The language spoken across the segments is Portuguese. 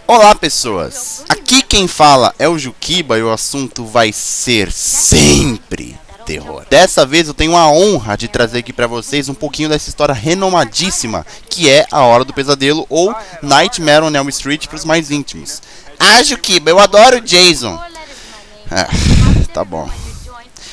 Olá pessoas, aqui quem fala é o Juquiba e o assunto vai ser sempre terror. Dessa vez eu tenho a honra de trazer aqui pra vocês um pouquinho dessa história renomadíssima que é A Hora do Pesadelo ou Nightmare on Elm Street para os mais íntimos. Ah, Juquiba, eu adoro Jason. Tá bom.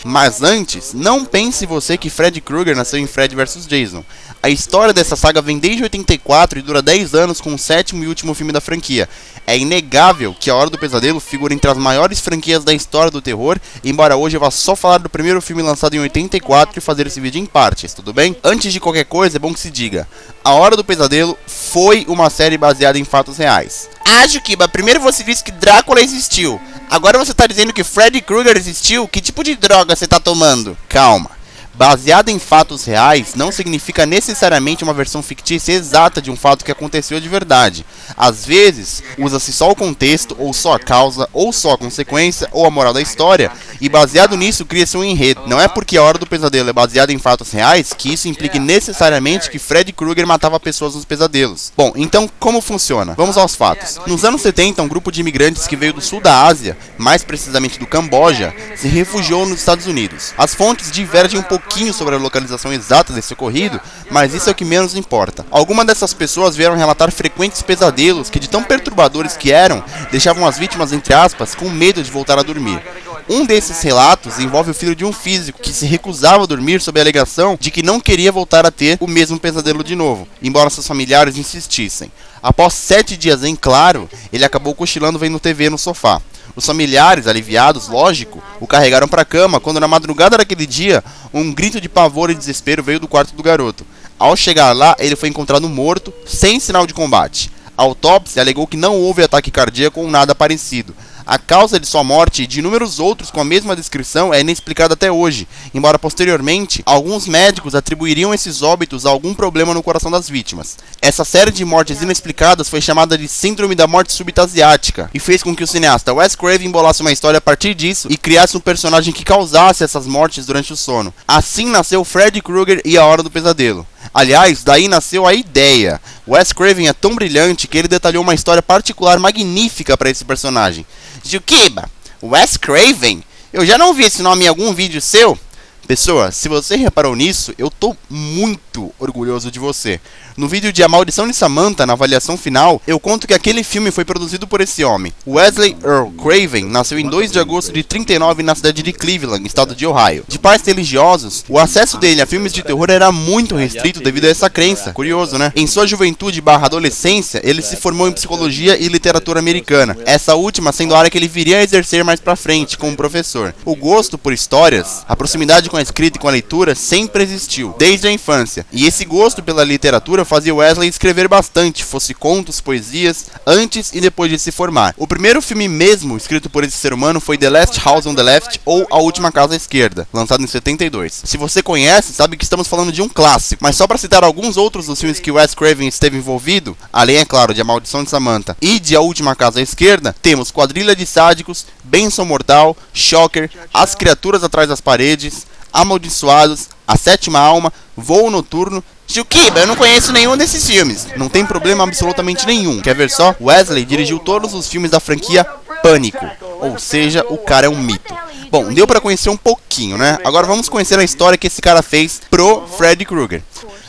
Mas antes, não pense você que Freddy Krueger nasceu em Fred vs Jason. A história dessa saga vem desde 84 e dura 10 anos com o sétimo e último filme da franquia. É inegável que A Hora do Pesadelo figura entre as maiores franquias da história do terror, embora hoje eu vá só falar do primeiro filme lançado em 84 e fazer esse vídeo em partes, tudo bem? Antes de qualquer coisa, é bom que se diga, A Hora do Pesadelo foi uma série baseada em fatos reais. Ah, Juquiba, primeiro você disse que Drácula existiu. Agora você tá dizendo que Freddy Krueger existiu? Que tipo de droga você tá tomando? Calma. Baseada em fatos reais não significa necessariamente uma versão fictícia exata de um fato que aconteceu de verdade. Às vezes, usa-se só o contexto, ou só a causa, ou só a consequência, ou a moral da história, e baseado nisso cria-se um enredo. Não é porque A Hora do Pesadelo é baseada em fatos reais que isso implique necessariamente que Freddy Krueger matava pessoas nos pesadelos. Bom, então como funciona? Vamos aos fatos. Nos anos 70, um grupo de imigrantes que veio do sul da Ásia, mais precisamente do Camboja, se refugiou nos Estados Unidos. As fontes divergem um pouquinho sobre a localização exata desse ocorrido, mas isso é o que menos importa. Algumas dessas pessoas vieram relatar frequentes pesadelos que, de tão perturbadores que eram, deixavam as vítimas, entre aspas, com medo de voltar a dormir. Um desses relatos envolve o filho de um físico que se recusava a dormir sob a alegação de que não queria voltar a ter o mesmo pesadelo de novo, embora seus familiares insistissem. Após 7 dias em claro, ele acabou cochilando vendo TV no sofá. Os familiares, aliviados, lógico, o carregaram para a cama quando na madrugada daquele dia, um grito de pavor e desespero veio do quarto do garoto. Ao chegar lá, ele foi encontrado morto, sem sinal de combate. A autópsia alegou que não houve ataque cardíaco ou nada parecido. A causa de sua morte e de inúmeros outros com a mesma descrição é inexplicada até hoje, embora posteriormente, alguns médicos atribuiriam esses óbitos a algum problema no coração das vítimas. Essa série de mortes inexplicadas foi chamada de Síndrome da Morte Súbita Asiática, e fez com que o cineasta Wes Craven bolasse uma história a partir disso e criasse um personagem que causasse essas mortes durante o sono. Assim nasceu Freddy Krueger e A Hora do Pesadelo. Aliás, daí nasceu a ideia. Wes Craven é tão brilhante que ele detalhou uma história particular magnífica para esse personagem. Juquiba, Wes Craven? Eu já não vi esse nome em algum vídeo seu? Pessoa, se você reparou nisso, eu tô muito orgulhoso de você. No vídeo de A Maldição de Samantha, na avaliação final, eu conto que aquele filme foi produzido por esse homem. Wesley Earl Craven nasceu em 2 de agosto de 39 na cidade de Cleveland, estado de Ohio. De pais religiosos, o acesso dele a filmes de terror era muito restrito devido a essa crença. Curioso, né? Em sua juventude / adolescência, ele se formou em psicologia e literatura americana. Essa última sendo a área que ele viria a exercer mais pra frente, como professor. O gosto por histórias, a proximidade com a escrita e com a leitura sempre existiu, desde a infância. E esse gosto pela literatura fazia Wesley escrever bastante, fosse contos, poesias, antes e depois de se formar. O primeiro filme mesmo escrito por esse ser humano foi The Last House on the Left, ou A Última Casa à Esquerda, lançado em 72. Se você conhece, sabe que estamos falando de um clássico, mas só para citar alguns outros dos filmes que Wes Craven esteve envolvido, além, é claro, de A Maldição de Samantha e de A Última Casa à Esquerda, temos Quadrilha de Sádicos, Benção Mortal, Shocker, As Criaturas Atrás das Paredes, Amaldiçoados, A Sétima Alma, Voo Noturno. Juquiba, eu não conheço nenhum desses filmes. Não tem problema absolutamente nenhum. Quer ver só? Wesley dirigiu todos os filmes da franquia Pânico. Ou seja, o cara é um mito. Bom, deu pra conhecer um pouquinho, né? Agora vamos conhecer a história que esse cara fez pro Freddy Krueger.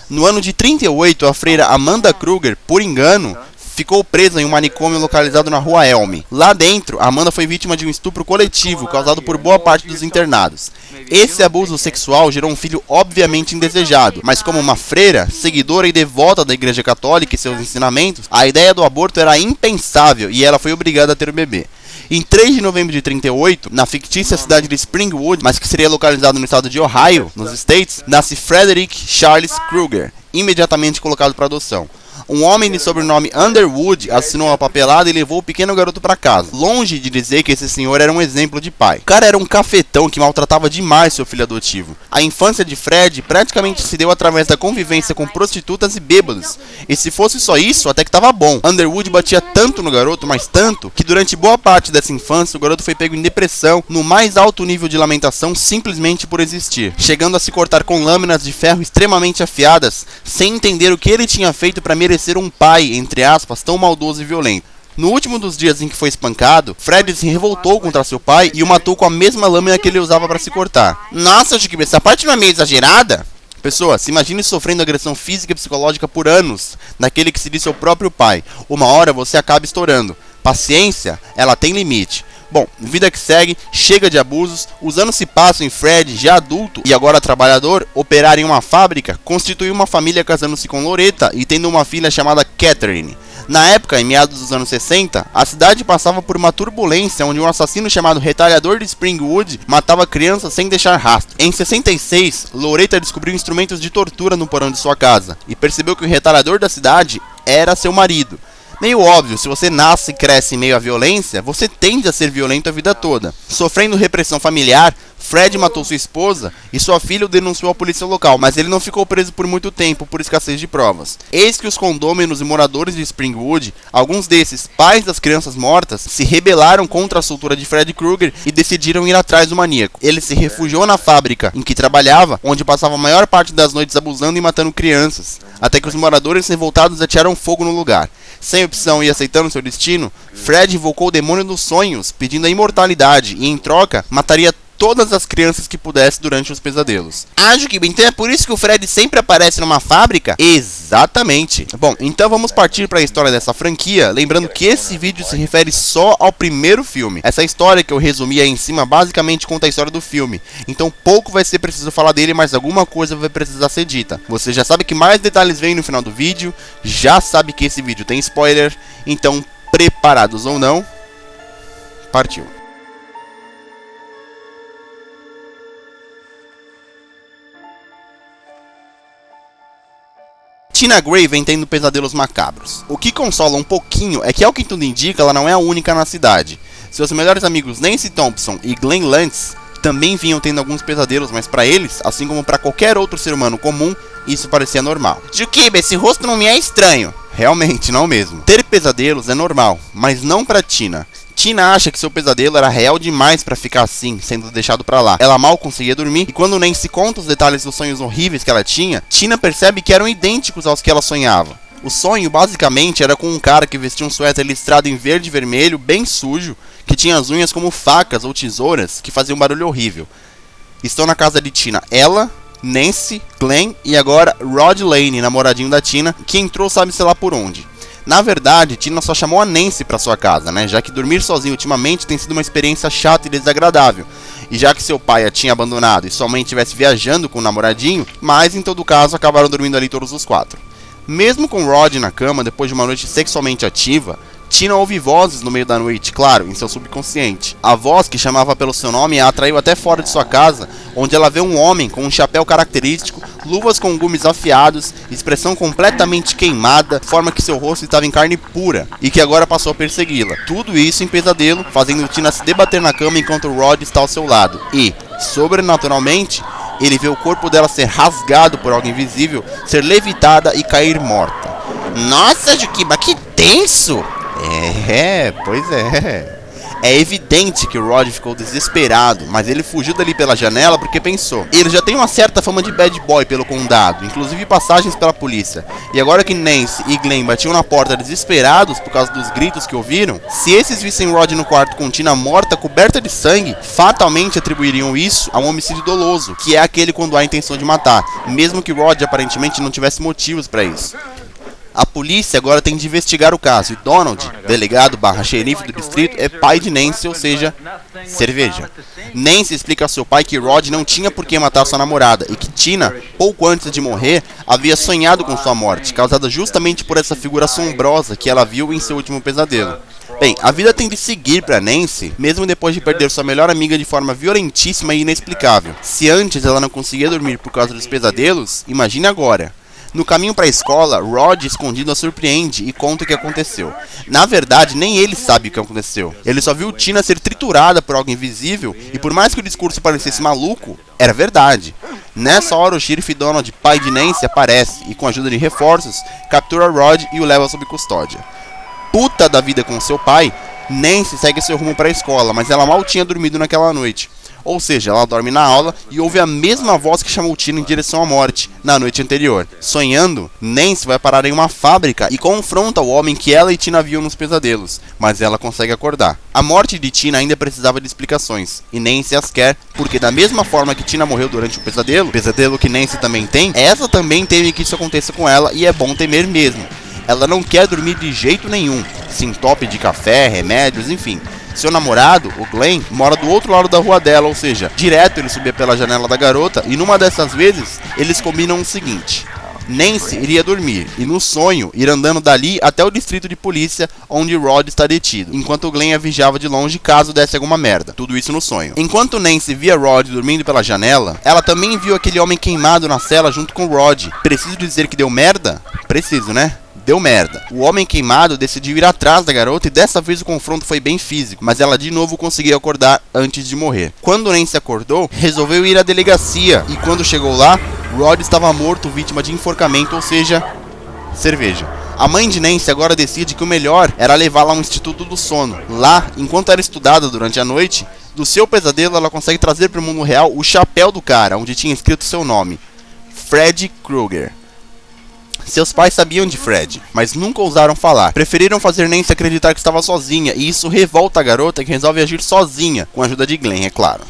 No ano de 38, a freira Amanda Krueger, por engano, ficou presa em um manicômio localizado na rua Elm. Lá dentro, Amanda foi vítima de um estupro coletivo causado por boa parte dos internados. Esse abuso sexual gerou um filho obviamente indesejado, mas como uma freira, seguidora e devota da Igreja Católica e seus ensinamentos, a ideia do aborto era impensável e ela foi obrigada a ter o bebê. Em 3 de novembro de 38, na fictícia cidade de Springwood, mas que seria localizado no estado de Ohio, nos States, nasce Frederick Charles Krueger, imediatamente colocado para adoção. Um homem de sobrenome Underwood assinou a papelada e levou o pequeno garoto para casa. Longe de dizer que esse senhor era um exemplo de pai. O cara era um cafetão que maltratava demais seu filho adotivo. A infância de Fred praticamente se deu através da convivência com prostitutas e bêbados. E se fosse só isso, até que tava bom. Underwood batia tanto no garoto, mas tanto, que durante boa parte dessa infância o garoto foi pego em depressão, no mais alto nível de lamentação simplesmente por existir, chegando a se cortar com lâminas de ferro extremamente afiadas, sem entender o que ele tinha feito para merecer um pai, entre aspas, tão maldoso e violento. No último dos dias em que foi espancado, Fred se revoltou contra seu pai e o matou com a mesma lâmina que ele usava para se cortar. Nossa, Juquiba, essa parte não é meio exagerada? Pessoa, se imagine sofrendo agressão física e psicológica por anos daquele que se diz seu próprio pai. Uma hora você acaba estourando. Paciência, ela tem limite. Bom, vida que segue, chega de abusos, os anos se passam e Fred, já adulto e agora trabalhador, operar em uma fábrica, constituiu uma família casando-se com Loretta e tendo uma filha chamada Catherine. Na época, em meados dos anos 60, a cidade passava por uma turbulência onde um assassino chamado Retalhador de Springwood matava crianças sem deixar rastro. Em 66, Loretta descobriu instrumentos de tortura no porão de sua casa e percebeu que o retalhador da cidade era seu marido. Meio óbvio, se você nasce e cresce em meio à violência, você tende a ser violento a vida toda. Sofrendo repressão familiar, Fred matou sua esposa e sua filha o denunciou à polícia local, mas ele não ficou preso por muito tempo por escassez de provas. Eis que os condôminos e moradores de Springwood, alguns desses pais das crianças mortas, se rebelaram contra a soltura de Fred Krueger e decidiram ir atrás do maníaco. Ele se refugiou na fábrica em que trabalhava, onde passava a maior parte das noites abusando e matando crianças, até que os moradores revoltados atearam fogo no lugar. Sem opção e aceitando seu destino, Fred invocou o demônio dos sonhos, pedindo a imortalidade e, em troca, mataria todas as crianças que pudesse durante os pesadelos. Acho que então é por isso que o Fred sempre aparece numa fábrica? Exatamente. Bom, então vamos partir para a história dessa franquia, lembrando que esse vídeo se refere só ao primeiro filme. Essa história que eu resumi aí em cima basicamente conta a história do filme, então pouco vai ser preciso falar dele, mas alguma coisa vai precisar ser dita. Você já sabe que mais detalhes vêm no final do vídeo, já sabe que esse vídeo tem spoiler, então preparados ou não, partiu. Tina Gray vem tendo pesadelos macabros. O que consola um pouquinho é que, ao que tudo indica, ela não é a única na cidade. Seus melhores amigos Nancy Thompson e Glenn Lantz também vinham tendo alguns pesadelos, mas para eles, assim como para qualquer outro ser humano comum, isso parecia normal. Juquiba, esse rosto não me é estranho. Realmente, não mesmo. Ter pesadelos é normal, mas não para Tina. Tina acha que seu pesadelo era real demais para ficar assim, sendo deixado pra lá. Ela mal conseguia dormir, e quando Nancy conta os detalhes dos sonhos horríveis que ela tinha, Tina percebe que eram idênticos aos que ela sonhava. O sonho, basicamente, era com um cara que vestia um suéter listrado em verde e vermelho, bem sujo, que tinha as unhas como facas ou tesouras, que faziam um barulho horrível. Estão na casa de Tina ela, Nancy, Glenn e agora Rod Lane, namoradinho da Tina, que entrou sabe-se lá por onde. Na verdade, Tina só chamou a Nancy para sua casa, né? Já que dormir sozinho ultimamente tem sido uma experiência chata e desagradável. E já que seu pai a tinha abandonado e sua mãe estivesse viajando com o namoradinho, mas em todo caso acabaram dormindo ali todos os quatro. Mesmo com Rod na cama, depois de uma noite sexualmente ativa, Tina ouve vozes no meio da noite, claro, em seu subconsciente. A voz que chamava pelo seu nome a atraiu até fora de sua casa, onde ela vê um homem com um chapéu característico, luvas com gumes afiados, expressão completamente queimada, forma que seu rosto estava em carne pura, e que agora passou a persegui-la. Tudo isso em pesadelo, fazendo Tina se debater na cama enquanto Rod está ao seu lado. E, sobrenaturalmente, ele vê o corpo dela ser rasgado por algo invisível, ser levitada e cair morta. Nossa, Juquiba, que tenso! Pois é. É evidente que o Rod ficou desesperado, mas ele fugiu dali pela janela porque pensou: ele já tem uma certa fama de bad boy pelo condado, inclusive passagens pela polícia. E agora que Nancy e Glenn batiam na porta desesperados por causa dos gritos que ouviram, se esses vissem Rod no quarto com Tina morta, coberta de sangue, fatalmente atribuiriam isso a um homicídio doloso, que é aquele quando há a intenção de matar, mesmo que Rod aparentemente não tivesse motivos para isso. A polícia agora tem de investigar o caso, e Donald, delegado / xerife do distrito, é pai de Nancy, ou seja, cerveja. Nancy explica ao seu pai que Rod não tinha por que matar sua namorada, e que Tina, pouco antes de morrer, havia sonhado com sua morte, causada justamente por essa figura assombrosa que ela viu em seu último pesadelo. Bem, a vida tem de seguir para Nancy, mesmo depois de perder sua melhor amiga de forma violentíssima e inexplicável. Se antes ela não conseguia dormir por causa dos pesadelos, imagine agora. No caminho para a escola, Rod, escondido, a surpreende e conta o que aconteceu. Na verdade, nem ele sabe o que aconteceu. Ele só viu Tina ser triturada por algo invisível e, por mais que o discurso parecesse maluco, era verdade. Nessa hora, o xerife Donald, pai de Nancy, aparece e, com a ajuda de reforços, captura Rod e o leva sob custódia. Puta da vida com seu pai, Nancy segue seu rumo para a escola, mas ela mal tinha dormido naquela noite. Ou seja, ela dorme na aula e ouve a mesma voz que chamou Tina em direção à morte na noite anterior. Sonhando, Nancy vai parar em uma fábrica e confronta o homem que ela e Tina viam nos pesadelos, mas ela consegue acordar. A morte de Tina ainda precisava de explicações, e Nancy as quer, porque da mesma forma que Tina morreu durante o pesadelo que Nancy também tem, essa também teme que isso aconteça com ela e é bom temer mesmo. Ela não quer dormir de jeito nenhum, se entope de café, remédios, enfim. Seu namorado, o Glenn, mora do outro lado da rua dela, ou seja, direto ele subia pela janela da garota e numa dessas vezes eles combinam o seguinte: Nancy iria dormir e no sonho ir andando dali até o distrito de polícia onde Rod está detido, enquanto o Glenn a vigiava de longe caso desse alguma merda. Tudo isso no sonho. Enquanto Nancy via Rod dormindo pela janela, ela também viu aquele homem queimado na cela junto com Rod. Preciso dizer que deu merda? Preciso, né? Deu merda. O homem queimado decidiu ir atrás da garota e dessa vez o confronto foi bem físico, mas ela de novo conseguiu acordar antes de morrer. Quando Nancy acordou, resolveu ir à delegacia e quando chegou lá, Rod estava morto, vítima de enforcamento, ou seja, cerveja. A mãe de Nancy agora decide que o melhor era levá-la a um instituto do sono. Lá, enquanto era estudada durante a noite, do seu pesadelo ela consegue trazer para o mundo real o chapéu do cara, onde tinha escrito seu nome, Freddy Krueger. Seus pais sabiam de Fred, mas nunca ousaram falar. Preferiram fazer Nancy acreditar que estava sozinha, e isso revolta a garota que resolve agir sozinha, com a ajuda de Glenn, é claro.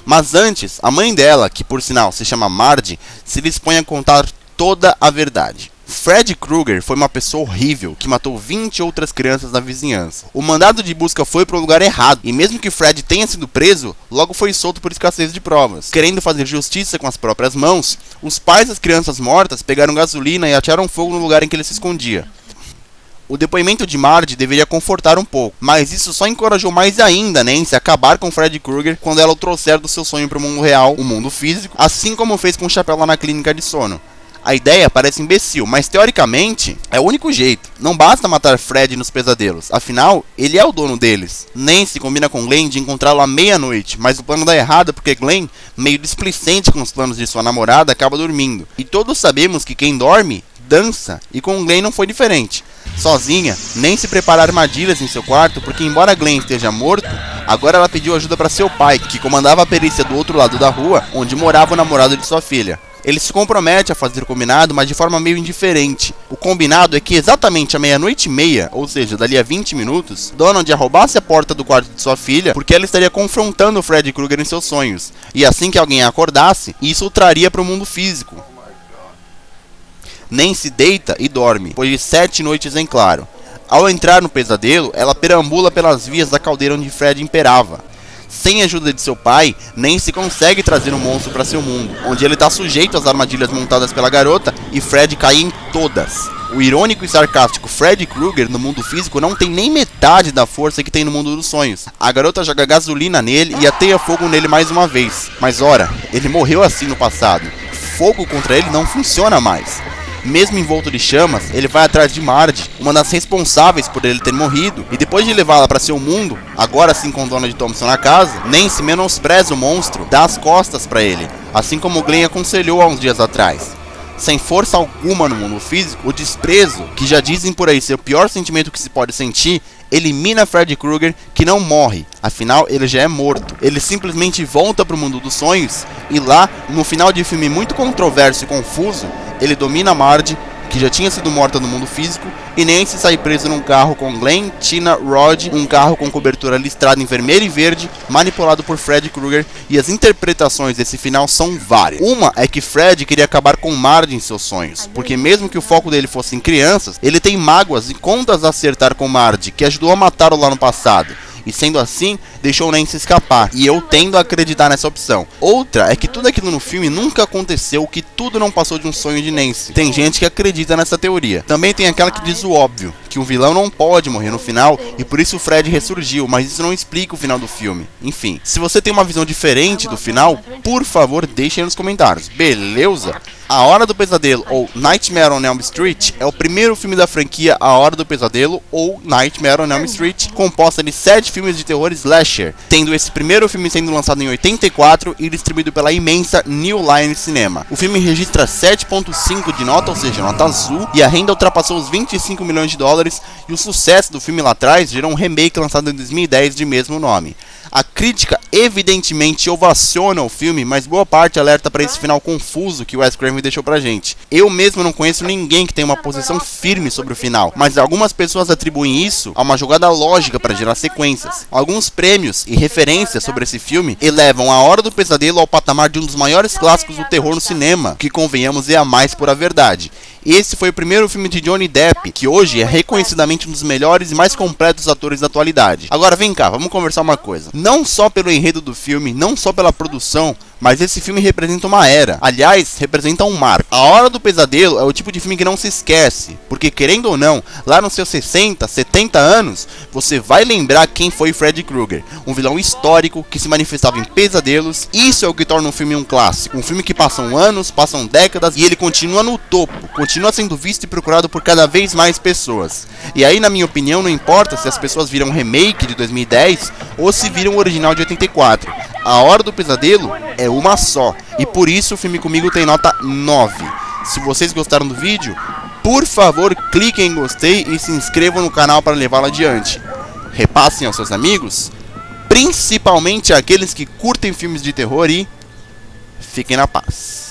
Mas antes, a mãe dela, que por sinal se chama Marge, se dispõe a contar toda a verdade. Freddy Krueger foi uma pessoa horrível que matou 20 outras crianças na vizinhança. O mandado de busca foi para o lugar errado, e mesmo que Fred tenha sido preso, logo foi solto por escassez de provas. Querendo fazer justiça com as próprias mãos, os pais das crianças mortas pegaram gasolina e atearam fogo no lugar em que ele se escondia. O depoimento de Marge deveria confortar um pouco, mas isso só encorajou mais ainda Nancy a acabar com Freddy Krueger quando ela o trouxer do seu sonho para o mundo real, o mundo físico, assim como fez com o chapéu lá na clínica de sono. A ideia parece imbecil, mas teoricamente é o único jeito. Não basta matar Fred nos pesadelos, afinal, ele é o dono deles. Nancy combina com Glenn de encontrá-lo à meia-noite, mas o plano dá errado porque Glenn, meio displicente com os planos de sua namorada, acaba dormindo. E todos sabemos que quem dorme, dança, e com Glenn não foi diferente. Sozinha, Nancy prepara armadilhas em seu quarto porque embora Glenn esteja morto, agora ela pediu ajuda para seu pai, que comandava a perícia do outro lado da rua, onde morava o namorado de sua filha. Ele se compromete a fazer o combinado, mas de forma meio indiferente. O combinado é que exatamente à meia-noite e meia, ou seja, dali a 20 minutos, Donald arrombasse a porta do quarto de sua filha, porque ela estaria confrontando o Freddy Krueger em seus sonhos. E assim que alguém a acordasse, isso o traria para o mundo físico. Nancy deita e dorme, depois de 7 noites em claro. Ao entrar no pesadelo, ela perambula pelas vias da caldeira onde Fred imperava. Sem a ajuda de seu pai, Nancy consegue trazer um monstro para seu mundo, onde ele está sujeito às armadilhas montadas pela garota e Fred cai em todas. O irônico e sarcástico Freddy Krueger no mundo físico não tem nem metade da força que tem no mundo dos sonhos. A garota joga gasolina nele e ateia fogo nele mais uma vez. Mas ora, ele morreu assim no passado. Fogo contra ele não funciona mais. Mesmo envolto de chamas, ele vai atrás de Marge, uma das responsáveis por ele ter morrido, e depois de levá-la para seu mundo, agora sim com Donald Thompson na casa, Nancy menospreza o monstro, dá as costas para ele, assim como Glenn aconselhou há uns dias atrás. Sem força alguma no mundo físico, o desprezo, que já dizem por aí ser o pior sentimento que se pode sentir, elimina Freddy Krueger, que não morre, afinal ele já é morto. Ele simplesmente volta para o mundo dos sonhos e lá, no final de filme muito controverso e confuso, ele domina Marge, que já tinha sido morta no mundo físico, e Nancy sai preso num carro com Glenn, Tina, Rod, um carro com cobertura listrada em vermelho e verde, manipulado por Freddy Krueger, e as interpretações desse final são várias. Uma é que Fred queria acabar com Marge em seus sonhos, porque mesmo que o foco dele fosse em crianças, ele tem mágoas e contas a acertar com Marge, que ajudou a matá-lo lá no passado. E sendo assim, deixou Nancy escapar, e eu tendo a acreditar nessa opção. Outra é que tudo aquilo no filme nunca aconteceu, que tudo não passou de um sonho de Nancy. Tem gente que acredita nessa teoria. Também tem aquela que diz o óbvio, que um vilão não pode morrer no final, e por isso o Fred ressurgiu, mas isso não explica o final do filme. Enfim, se você tem uma visão diferente do final, por favor deixe aí nos comentários, beleza? A Hora do Pesadelo, ou Nightmare on Elm Street, é o primeiro filme da franquia A Hora do Pesadelo, ou Nightmare on Elm Street, composta de 7 filmes de terror slasher, tendo esse primeiro filme sendo lançado em 84 e distribuído pela imensa New Line Cinema. O filme registra 7.5 de nota, ou seja, nota azul, e a renda ultrapassou os 25 milhões de dólares e o sucesso do filme lá atrás gerou um remake lançado em 2010 de mesmo nome. A crítica evidentemente ovaciona o filme, mas boa parte alerta para esse final confuso que o Wes Craven deixou pra gente. Eu mesmo não conheço ninguém que tenha uma posição firme sobre o final, mas algumas pessoas atribuem isso a uma jogada lógica para gerar sequências. Alguns prêmios e referências sobre esse filme elevam A Hora do Pesadelo ao patamar de um dos maiores clássicos do terror no cinema, que convenhamos é a mais pura verdade. Esse foi o primeiro filme de Johnny Depp, que hoje é reconhecidamente um dos melhores e mais completos atores da atualidade. Agora vem cá, vamos conversar uma coisa. Não só pelo enredo do filme, não só pela produção, mas esse filme representa uma era. Aliás, representa um marco. A Hora do Pesadelo é o tipo de filme que não se esquece, porque querendo ou não, lá nos seus 60, 70 anos, você vai lembrar quem foi Freddy Krueger, um vilão histórico que se manifestava em pesadelos. Isso é o que torna um filme um clássico, um filme que passam anos, passam décadas e ele continua no topo, continua sendo visto e procurado por cada vez mais pessoas. E aí, na minha opinião, não importa se as pessoas viram o remake de 2010 ou se viram o original de 84. A Hora do Pesadelo é uma só, e por isso o filme comigo tem nota 9. Se vocês gostaram do vídeo, por favor cliquem em gostei e se inscrevam no canal para levá-lo adiante. Repassem aos seus amigos, principalmente aqueles que curtem filmes de terror, e fiquem na paz.